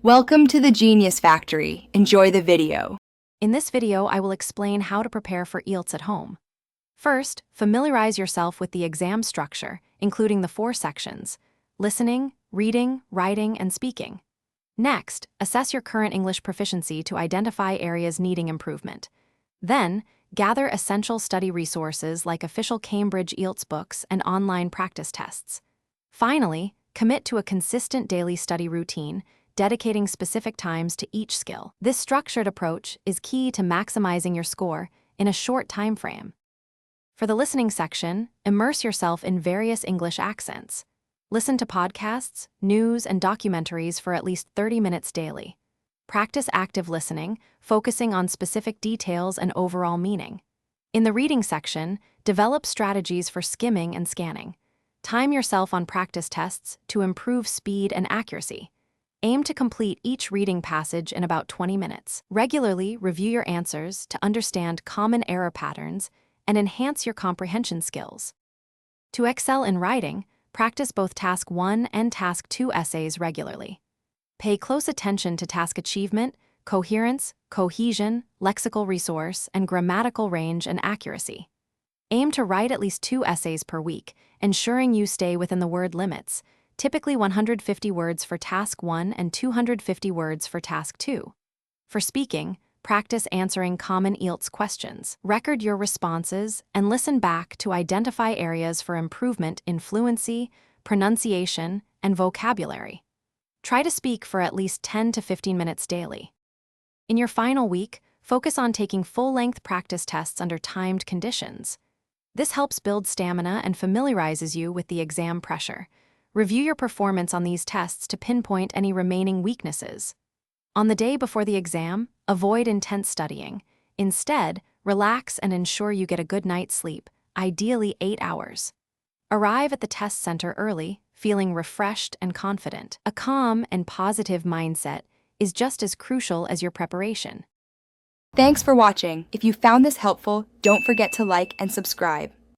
Welcome to the Genius Factory. Enjoy the video. In this video, I will explain how to prepare for IELTS at home. First, familiarize yourself with the exam structure, including the 4 sections: listening, reading, writing, and speaking. Next, assess your current English proficiency to identify areas needing improvement. Then, gather essential study resources like official Cambridge IELTS books and online practice tests. Finally, commit to a consistent daily study routine, dedicating specific times to each skill. This structured approach is key to maximizing your score in a short time frame. For the listening section, immerse yourself in various English accents. Listen to podcasts, news, and documentaries for at least 30 minutes daily. Practice active listening, focusing on specific details and overall meaning. In the reading section, develop strategies for skimming and scanning. Time yourself on practice tests to improve speed and accuracy. Aim to complete each reading passage in about 20 minutes. Regularly review your answers to understand common error patterns and enhance your comprehension skills. To excel in writing, practice both Task 1 and Task 2 essays regularly. Pay close attention to task achievement, coherence, cohesion, lexical resource, and grammatical range and accuracy. Aim to write at least 2 essays per week, ensuring you stay within the word limits, typically 150 words for Task 1 and 250 words for Task 2. For speaking, practice answering common IELTS questions. Record your responses and listen back to identify areas for improvement in fluency, pronunciation, and vocabulary. Try to speak for at least 10 to 15 minutes daily. In your final week, focus on taking full-length practice tests under timed conditions. This helps build stamina and familiarizes you with the exam pressure. Review your performance on these tests to pinpoint any remaining weaknesses. On the day before the exam, avoid intense studying. Instead, relax and ensure you get a good night's sleep, ideally 8 hours. Arrive at the test center early, feeling refreshed and confident. A calm and positive mindset is just as crucial as your preparation. Thanks for watching. If you found this helpful, don't forget to like and subscribe.